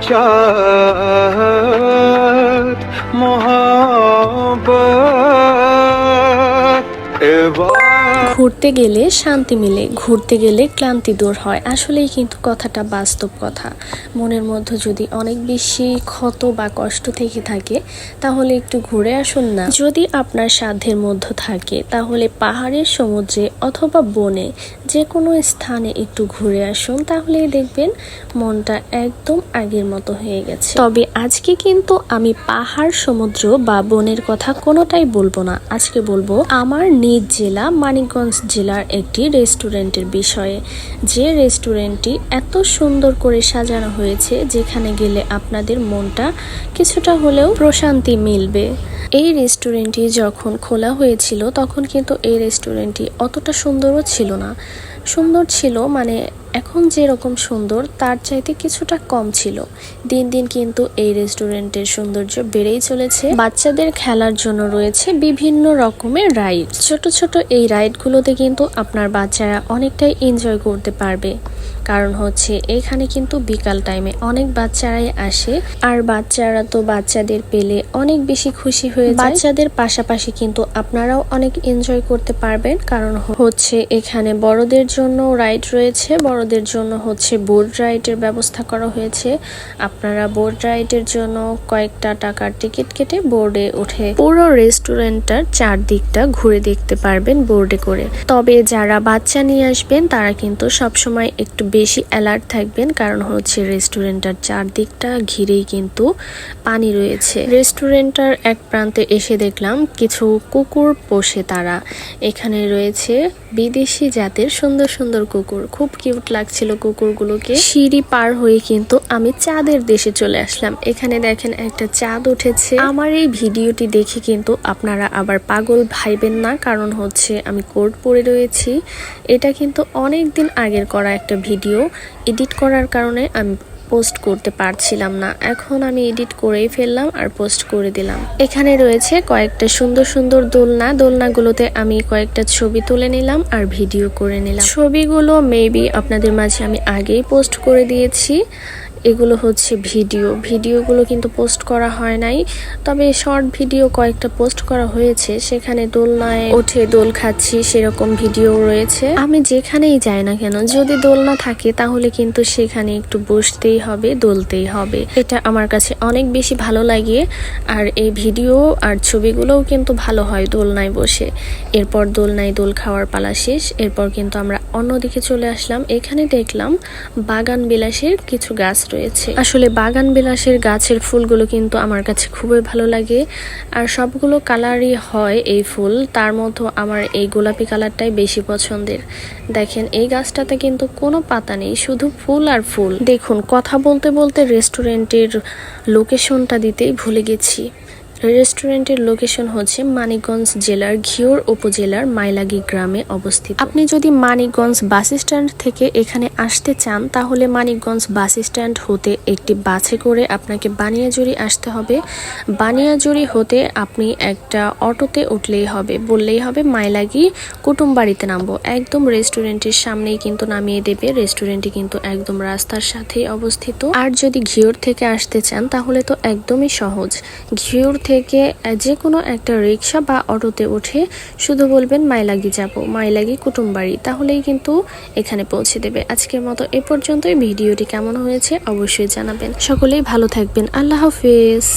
चाहत मोहब्बत ঘুরতে গেলে শান্তি মিলে, ঘুরতে গেলে ক্লান্তি দূর হয়। আসলেই কিন্তু কথাটা বাস্তব কথা। মনের মধ্যে যদি অনেক বেশি ক্ষত বা কষ্ট থেকে থাকে তাহলে একটু ঘুরে আসুন না। যদি আপনার সাধ্যের মধ্যে থাকে তাহলে পাহাড়ের, সমুদ্রে অথবা বনে যে কোনো স্থানে একটু ঘুরে আসুন, তাহলেই দেখবেন মনটা একদম আগের মতো হয়ে গেছে। তবে আজকে কিন্তু আমি পাহাড়, সমুদ্র বা বনের কথা কোনোটাই বলবো না। আজকে বলবো আমার নিজ জেলা মানিকগঞ্জ জেলার একটি রেস্টুরেন্টের বিষয়ে। যে রেস্টুরেন্টটি এত সুন্দর করে সাজানো হয়েছে, যেখানে গেলে আপনাদের মনটা কিছুটা হলেও প্রশান্তি মিলবে। এই রেস্টুরেন্টটি যখন খোলা হয়েছিল তখন কিন্তু এই রেস্টুরেন্টটি অতটা সুন্দরও ছিল না। সুন্দর ছিল মানে এখন যেরকম সুন্দর তার চাইতে কিছুটা কম ছিল। দিন দিন কিন্তু এই রেস্টুরেন্টের সৌন্দর্য বেড়েই চলেছে। বাচ্চাদের খেলার জন্য রয়েছে বিভিন্ন রকমের রাইড। ছোট ছোট এই রাইডগুলোতে কিন্তু আপনার বাচ্চারা অনেকটাই এনজয় করতে পারবে। কারণ হচ্ছে এখানে কিন্তু বিকাল টাইমে অনেক বাচ্চারাই আসে, আর বাচ্চারা তো বাচ্চাদের পেলে অনেক বেশি খুশি হয়ে যায়। বাচ্চাদের পাশাপাশি কিন্তু আপনারাও অনেক এনজয় করতে পারবেন। কারণ হচ্ছে এখানে বড়দের জন্য রাইড রয়েছে, বড়দের জন্য হচ্ছে বোট রাইডের ব্যবস্থা করা হয়েছে। আপনারা বোট রাইডের জন্য কয়েকটা টাকার টিকিট কেটে বোর্ডে উঠে পুরো রেস্টুরেন্টটার চারদিকটা ঘুরে দেখতে পারবেন বোর্ডে করে। তবে যারা বাচ্চা নিয়ে আসবেন তারা কিন্তু সবসময় একটু বেশি অ্যালার্ট থাকবেন, কারণ হচ্ছে রেস্টুরেন্টটার চারদিকটা ঘিরেই কিন্তু পানি রয়েছে। রেস্টুরেন্টটার এক প্রান্তে এসে দেখলাম কিছু কুকুর পোষে তারা। এখানে রয়েছে বিদেশি জাতের সুন্দর সুন্দর কুকুর, খুব কিউট লাগছিল কুকুরগুলোকে। সিঁড়ি পার হয়ে কিন্তু আমি চাঁদের দেশে চলে আসলাম। এখানে দেখেন একটা চাঁদ উঠেছে। আমার এই ভিডিওটি দেখে কিন্তু আপনারা আবার পাগল ভাইবেন না, কারণ হচ্ছে আমি কোট পরে রয়েছি। এটা কিন্তু অনেক দিন আগের করা একটা ভিডিও, এডিট করার কারণে আমি পোস্ট করতে পারছিলাম না। এখন আমি এডিট করেই ফেললাম আর পোস্ট করে দিলাম। এখানে রয়েছে কয়েকটা সুন্দর সুন্দর দোলনা। দোলনাগুলোতে আমি কয়েকটা ছবি তুলে নিলাম আর ভিডিও করে নিলাম। ছবিগুলো মেবি আপনাদের মাঝে আমি আগেই পোস্ট করে দিয়েছি। এগুলো হচ্ছে ভিডিওগুলো কিন্তু পোস্ট করা হয় নাই, তবে শর্ট ভিডিও কয়েকটা পোস্ট করা হয়েছে। সেখানে দোলনায় উঠে দোল খাচ্ছি সেরকম ভিডিও রয়েছে। আমি যেখানেই যাই না কেন, যদি দোলনা থাকে তাহলে কিন্তু সেখানে একটু বসতেই হবে, দোলতেই হবে। এটা আমার কাছে অনেক বেশি ভালো লাগে। আর এই ভিডিও আর ছবিগুলোও কিন্তু ভালো হয় দোলনায় বসে। এরপর দোলনায় দোল খাওয়ার পালা শেষ। এরপর কিন্তু আমরা অন্যদিকে চলে আসলাম। এখানে দেখলাম বাগান বিলাসের কিছু গাছ রয়েছে। আসলে বাগান বিলাসের গাছের ফুলগুলো কিন্তু আমার কাছে খুবই ভালো লাগে, আর সবগুলো কালারই হয় এই ফুল। তার মধ্যে আমার এই গোলাপি কালারটাই বেশি পছন্দের। দেখেন এই গাছটাতে কিন্তু কোনো পাতা নেই, শুধু ফুল আর ফুল। দেখুন, কথা বলতে বলতে রেস্টুরেন্টের লোকেশনটা দিতেই ভুলে গেছি। রেস্টুরেন্টের লোকেশন হচ্ছে মানিকগঞ্জ জেলার ঘিওর উপজেলার মাইলাগি গ্রামে অবস্থিত। আপনি যদি মানিকগঞ্জ বাস স্ট্যান্ড থেকে এখানে আসতে চান তাহলে মানিকগঞ্জ বাস স্ট্যান্ড হতে একটি বাসে করে আপনাকে বানিয়াজুরি আসতে হবে। বানিয়াজুরি হতে আপনি একটা অটোতে উঠলেই হবে, বললেই হবে মাইলাগি কুটুমবাড়িতে নামবো। একদম রেস্টুরেন্টের সামনেই কিন্তু নামিয়ে দেবে। রেস্টুরেন্টটি কিন্তু একদম রাস্তার সাথেই অবস্থিত। আর যদি ঘিওর থেকে আসতে চান তাহলে তো একদমই সহজ। ঘিওর থেকে যে কোনো একটা রিক্সা বা অটোতে উঠে শুধু বলবেন মাইলাগি যাব, মাইলাগি কুটুমবাড়ি, তাহলেই কিন্তু এখানে পৌঁছে দেবে। আজকের মতো এ পর্যন্তই। ভিডিওটি কেমন হয়েছে অবশ্যই জানাবেন। সকলেই ভালো থাকবেন। আল্লাহ হাফেজ।